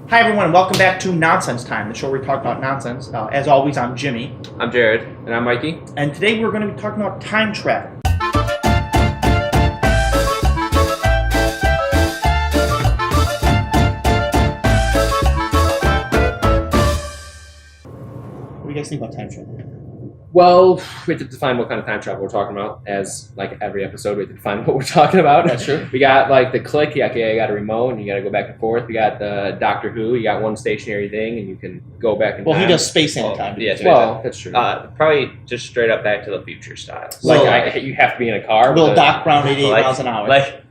Hi everyone, and welcome back to Nonsense Time, the show where we talk about nonsense. As always, I'm Jimmy. I'm Jared. And I'm Mikey. And today we're going to be talking about time travel. What do you guys think about time travel? Well, we have to define what kind of time travel we're talking about. As like every episode, we have to define what we're talking about. That's true. We got like the click, you got a remote, and you got to go back and forth. We got the Doctor Who, you got one stationary thing, and you can go back in time. Well, he does space and time. Yeah, Well, that's true. probably just straight up Back to the Future style. You have to be in a car. Will with Doc Brown 88 like- miles an hour? Like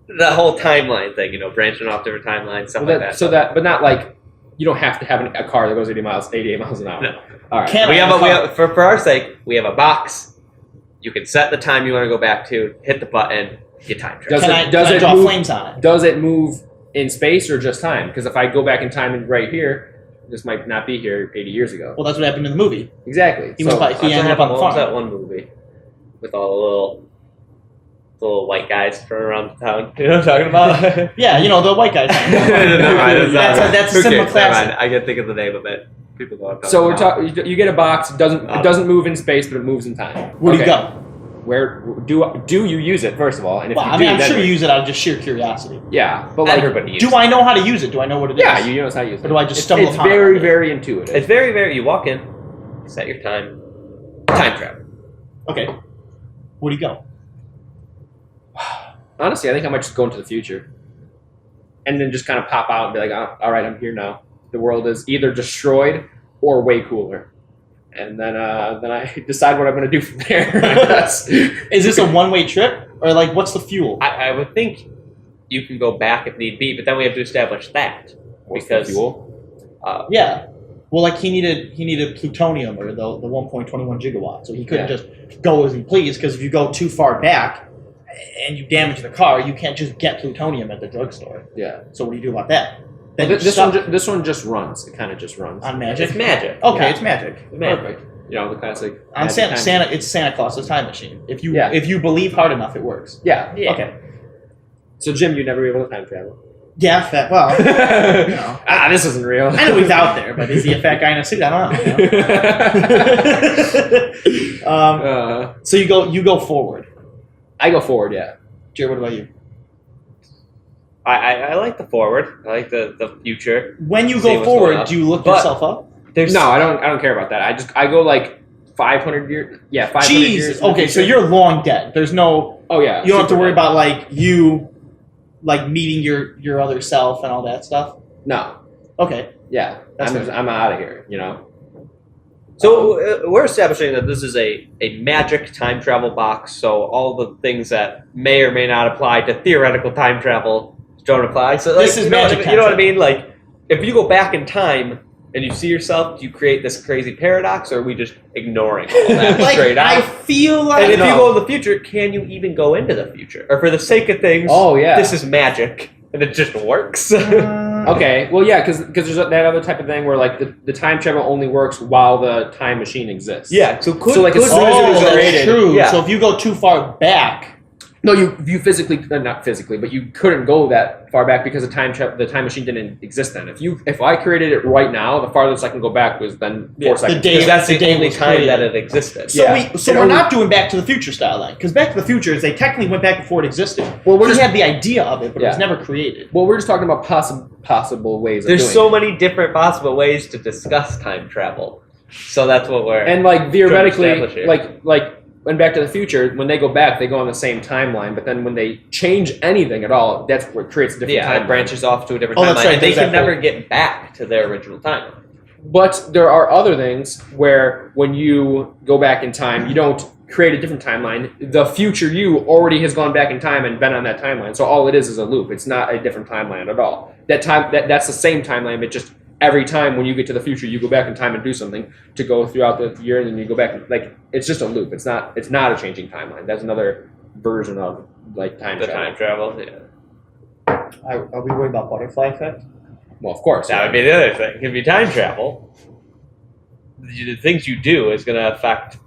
the whole timeline thing, branching off different timelines, stuff like that. But not like you don't have to have a car that goes 88 miles an hour. No. All right. Can't- We have for our sake, we have a box. You can set the time you want to go back to, hit the button, get time travel. Can I it draw move- flames on it? Does it move in space or just time? Because if I go back in time and right here, this might not be here 80 years ago. Well, that's what happened in the movie. Exactly. He ended up on the What was that farm. one movie with all the little white guys running around the town? You know what I'm talking about? Yeah, the white guys. Never mind, That's a cinema classic. I can't think of the name of it. People know what I'm talking So we're about. talking. You get a box. It doesn't move in space, but it moves in time. Where do you Okay. go? Where do you use it first of all? And if Well, you I do, mean, I'm then sure you use it out of just sheer curiosity. Yeah, but like Everybody uses Do I know how to use it? Do I know what it is? yeah, you know how to use it. Or do I just stumble It's upon very it? very intuitive. It's very, very. You walk in, set your time, time travel. Okay. Where do you go? Honestly, I think I might just go into the future, and then just kind of pop out and be like, oh, all right, I'm here now. The world is either destroyed or way cooler, and then I decide what I'm going to do from there. I guess. Is this a one-way trip? Or, what's the fuel? I would think you can go back if need be, but then we have to establish that What's the because fuel? Yeah. Well, he needed plutonium or the 1.21 gigawatts, so he couldn't just go as he pleased, because if you go too far back and you damage the car, you can't just get plutonium at the drugstore. Yeah. So what do you do about that? Then Well, you stop this one just runs. It kind of just runs. on magic? it's magic. Okay, Yeah. it's magic. Perfect. The classic. On magic Santa, time. it's Santa Claus's time machine. If you Yeah. if you believe hard enough, it works. Yeah. Yeah. Okay. So Jim, you'd never be able to time travel. Yeah, well, know. This isn't real. I know he's out there, but is he a fat guy in a suit? I don't know. So you go forward. I go forward. Yeah. Jared, what about you? I like the forward. I like the future. When you See go what's going forward, on. do you look But- yourself up? There's No, I don't care about that. I go like 500 years. Yeah, 500 years. Jeez. in the Okay, so future. you're long dead. There's no. Oh yeah. You don't have to super worry dead. about you, meeting your other self and all that stuff. No. Okay. Yeah. That's I'm out of here. So we're establishing that this is a magic time travel box, so all the things that may or may not apply to theoretical time travel don't apply. So This is you know magic what, time you know what I travel. mean? Like, if you go back in time and you see yourself, do you create this crazy paradox, or are we just ignoring all that straight I out? feel like. And if you go in the future, can you even go into the future? Or for the sake of things, Oh yeah. this is magic, and it just works. Okay. Well, yeah, because there's that other type of thing where the time travel only works while the time machine exists. Yeah, so could, So, like, could as soon as it was that's created, true. yeah. So if you go too far back, No, you physically not physically, but you couldn't go that far back because the time machine didn't exist then. If I created it right now, the farthest I can go back was then 4 seconds. the day- because that's the day only was time created. that it existed. so Yeah. we're not doing Back to the Future style then, because Back to the Future is they technically went back before it existed. Well, we're He just had the idea of it, but it was Yeah. never created. well, we're just talking about possible ways of There's doing so it. many different possible ways to discuss time travel. So that's what we're And like theoretically, establish here. like when Back to the Future, when they go back, they go on the same timeline. But then when they change anything at all, that's what creates a different it timeline. branches off to a different Oh, timeline, that's right, and they there's can that never whole- get back to their original timeline. But there are other things where when you go back in time, you don't create a different timeline. The future you already has gone back in time and been on that timeline. So all it is a loop. It's not a different timeline at all. That's the same timeline, but just every time when you get to the future, you go back in time and do something to go throughout the year, and then you go back. It's just a loop. It's not a changing timeline. That's another version of time The travel. time travel, yeah. Are we worried about butterfly effect? Well, of course. That would be the other thing. It could be time travel. The things you do is going to affect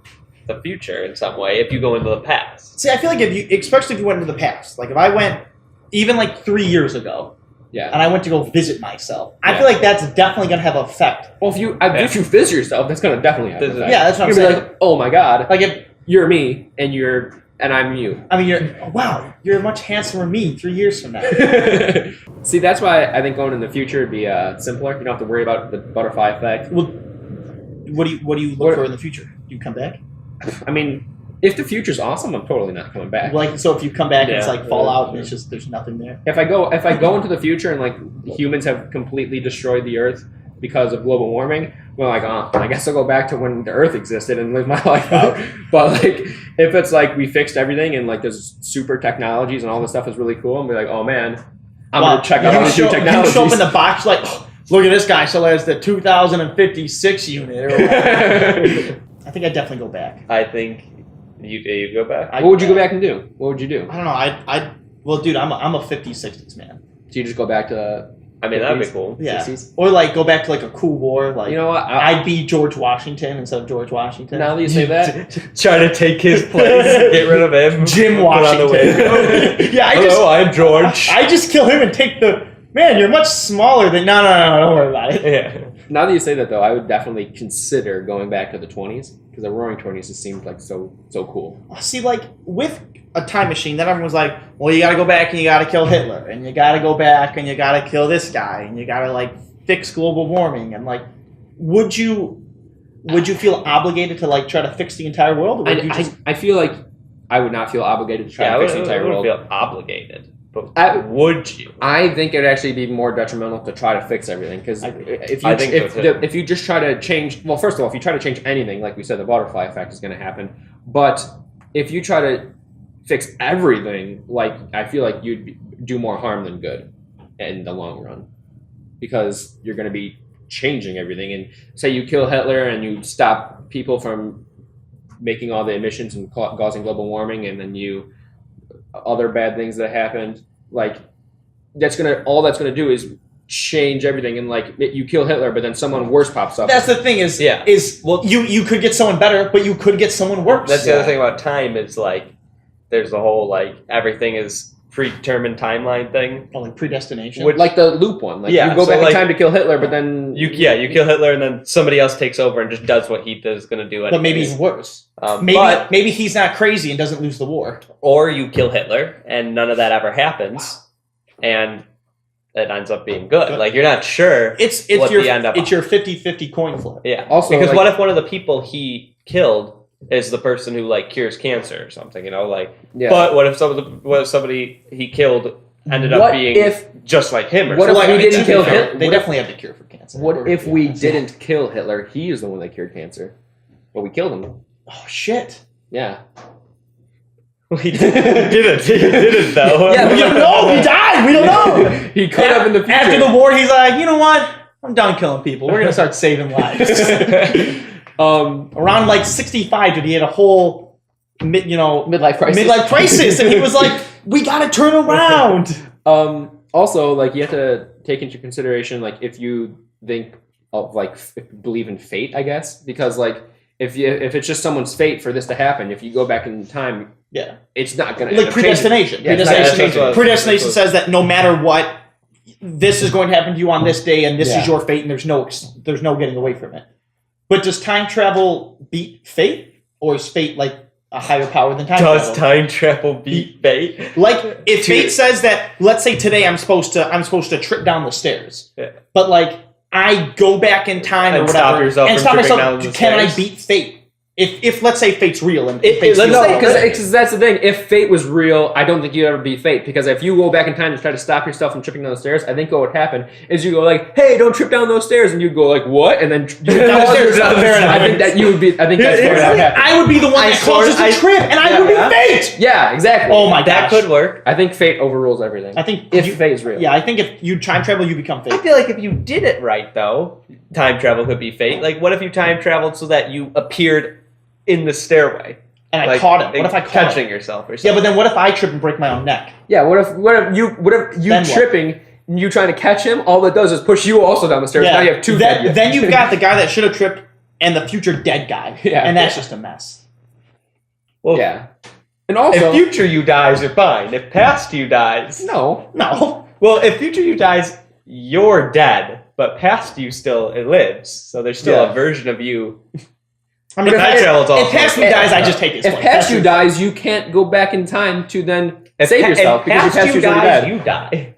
the future in some way if you go into the past. See, I feel like especially if you went into the past, if I went even 3 years ago, Yeah. and I went to go visit myself. I Yeah. feel like that's definitely gonna have an effect. Well, if you visit yourself, that's gonna definitely happen. Yeah, that's what I'm You're gonna be saying. like, oh my god, Like if you're me, and I'm you. I mean, you're much handsomer than me 3 years from now. See, that's why I think going in the future would be simpler. You don't have to worry about the butterfly effect. Well, what do you look for in the future? Do you come back? I mean, if the future's awesome, I'm totally not coming back. Like, so if you come back and it's Yeah. like Fallout and it's just there's nothing there. If I go into the future and like humans have completely destroyed the Earth because of global warming, well, like, I guess I'll go back to when the Earth existed and live my life out. But like, if it's like we fixed everything and like there's super technologies and all this stuff is really cool, and be like, oh man, I'm gonna check out all these new technologies. You show up in the box like, oh, look at this guy. So there's the 2056 unit. Or whatever. I think I'd definitely go back. I think you go back. What would you go back and do? What would you do? I don't know. Well, dude, I'm a 50s, 60s man. Do you just go back to? I mean, that'd be cool. Yeah. 60s? Or like go back to like a cool war. Like, You know what? I'd be George Washington instead of George Washington. Now that you say that, Try to take his place, get rid of him. Jim put on the Washington. wig. Yeah, Hello, I'm George. I just kill him and take the. Man, you're much smaller than. No, don't worry about it. Yeah. now that you say that though, I would definitely consider going back to the 20s because the Roaring 20s just seemed like so cool. See, like with a time machine, then everyone's like, "Well, you got to go back and you got to kill Hitler, and you got to go back and you got to kill this guy, and you got to like fix global warming." And like, would you feel obligated to like try to fix the entire world? Or would you just... I feel like I would not feel obligated to try to fix the entire world. feel obligated. But I- would you? I think it'd actually be more detrimental to try to fix everything because I agree. if you just try to change, well, first of all, if you try to change anything, like we said, the butterfly effect is going to happen. But if you try to fix everything, like I feel like you'd do more harm than good in the long run because you're going to be changing everything. And say you kill Hitler and you stop people from making all the emissions and causing global warming, and then other bad things that happened, like all that's gonna do is change everything. And like you kill Hitler, but then someone worse pops up. That's the thing is well, you could get someone better, but you could get someone worse. That's the other thing about time is like there's the whole like everything is predetermined timeline thing. Oh, like predestination. Which- like the loop one. Like Yeah, you go so back like- in time to kill Hitler, but then You kill Hitler and then somebody else takes over and just does what he is going to do. but maybe anyways. even worse. Maybe Maybe he's not crazy and doesn't lose the war. or you kill Hitler and none of that ever happens, and it ends up being good. Like you're not sure. It's what your the end up it's your 50-50 coin flip. Yeah. Also, because like- what if one of the people he killed is the person who like cures cancer or something? You know, like. yeah. But what if somebody he killed ended up What being if- just like him? Or what if something? we didn't to be kill fair, Hitler? They What if- definitely have the cure for cancer. what if we didn't kill Hitler? He is the one that cured cancer, but we killed him. Oh shit! Yeah. He didn't. He didn't though. Yeah, We don't know. He died. We don't know. He could have in the future. After the war, he's like, you know what? I'm done killing people. We're gonna start saving lives. Around like 65, dude, he had a whole, midlife crisis. midlife crisis, and he was like, we gotta turn around. Also, like you have to take into consideration, like if you think of like believe in fate, I guess, because like if it's just someone's fate for this to happen, if you go back in time, Yeah, it's not gonna like predestination. Yeah, it's not predestination. gonna change it. Predestination says that no matter what, this is going to happen to you on this day, and this Yeah. is your fate, and there's no getting away from it. But does time travel beat fate, or is fate like a higher power than time Does travel? time travel beat fate? Like if fate says that, let's say today I'm supposed to trip down the stairs, Yeah. but like I go back in time or And whatever, stop yourself and from stop tripping myself. down the Can I stairs? beat fate? If let's say fate's real and It- fate's it- real, no, Because that's the thing. If fate was real, I don't think you'd ever beat fate. Because if you go back in time and try to stop yourself from tripping down the stairs, I think what would happen is you go like, "Hey, don't trip down those stairs," and you'd go like, "What?" And then you down the stairs. Fair enough. I think that you would be. I think that's what would happen. I would be the one that causes the trip, and I would be fate. Yeah, exactly. Oh my That gosh. could work. I think fate overrules everything. I think if fate is real. Yeah, I think if you time travel, you become I fate. feel like if you did it right, though, time travel could be fate. Like, what if you time traveled so that you appeared in the stairway? And I Like, caught him. What if I caught catching him? yourself or Yeah, something? but then what if I trip and break my own neck? Yeah. What if you Then what? tripping and you trying to catch him? All it does is push you also down the stairs. Now you have two. Then, dead you've got the guy that should have tripped and the future dead guy. Yeah. And that's just a mess. Well, Yeah. And also, if future you dies, you're fine. If past you dies, no. No. Well, if future you dies, you're dead, but past you still it lives. So there's still Yeah. a version of you. I mean, Time travel's if also- past me dies, I just take his If place. past you dies, you can't go back in time to then save yourself if because your past past you you's already dies, dead. you die.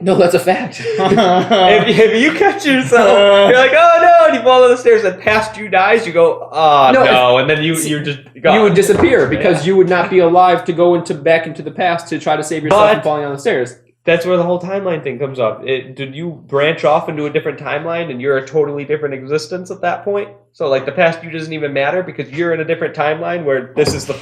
No, that's a fact. If you catch yourself, you're like, oh no, and you fall down the stairs, and past you dies, you go, oh No, no, and then you're just gone. You would disappear because Yeah. you would not be alive to go back into the past to try to save yourself But- from falling down the stairs. That's where the whole timeline thing comes up. Did you branch off into a different timeline and you're a totally different existence at that point? So like the past you doesn't even matter because you're in a different timeline where this is the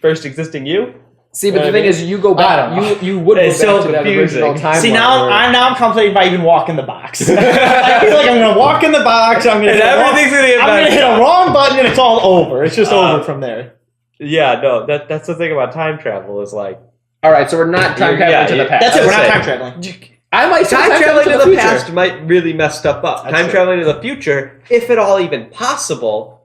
first existing you? See, but I the thing mean, is, you go I back. don't know. You would go It's back so to that confusing. original timeline. See, now where- I'm contemplating if I even walk in the box. I feel like I'm gonna walk in the box. I'm gonna And hit a wrong- everything's gonna get I'm gonna messed hit a up. wrong button and it's all over. It's just over from there. Yeah, no, that's the thing about time travel is like All right, so we're not time Yeah, traveling to the yeah. past. That's it. We're not say. time traveling. I might say time traveling to the future. past might really mess stuff up. That's Time true. traveling to the future, if at all even possible,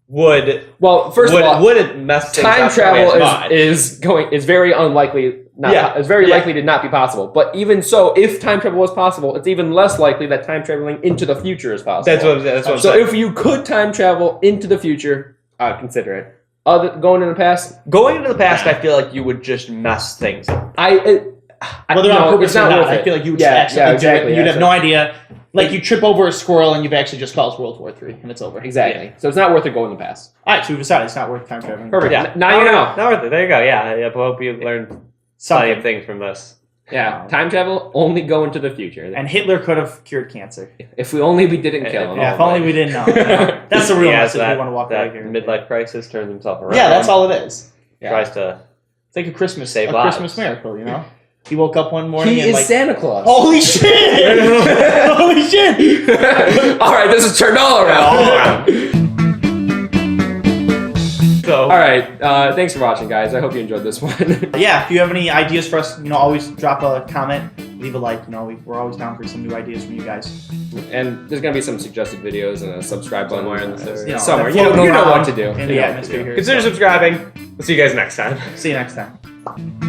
would Well, first of all, wouldn't mess things time up travel quite as much. is very unlikely. Yeah, It's very yeah. likely to not be possible. But even so, if time travel was possible, it's even less likely that time traveling into the future is possible. That's what I'm saying. That's what I'm So saying. if you could time travel into the future, I'd consider it. Going in the past, Going into the past, I feel like you would just mess things up. Whether no, on purpose it's not or not, worth I it. feel like you would Yeah, accidentally yeah, exactly, do it. yeah, You'd have so- no idea. Like you trip over a squirrel and you've actually just caused World War III and it's over. Exactly. So it's not worth it going in the past. All right, so we've decided it's not worth time traveling. Perfect. Yeah. Now you know. Now worth it. There you go. Yeah, I hope you learned plenty Something. of things from this. Yeah, time travel only go into the future. And Hitler could have cured cancer. If we didn't kill him. Yeah, if only we didn't know. That's the real He has message we that, want to walk away that here. midlife crisis, turns himself around. Yeah, that's all it is. Tries to. It's like a Christmas Save a lives. Christmas miracle, you know? He woke up one morning He and is like, Santa Claus. holy shit! Holy shit! All right, this is turned all around. All around. So, All right, thanks for watching, guys. I hope you enjoyed this one. Yeah, if you have any ideas for us, always drop a comment, leave a like. We're always down for some new ideas from you guys. And there's gonna be some suggested videos and a subscribe button Somewhere in the server. You know, somewhere. that You know floating what around to do. in You the know what to atmosphere do. here. consider So, subscribing. We'll see you guys next time. see you next time.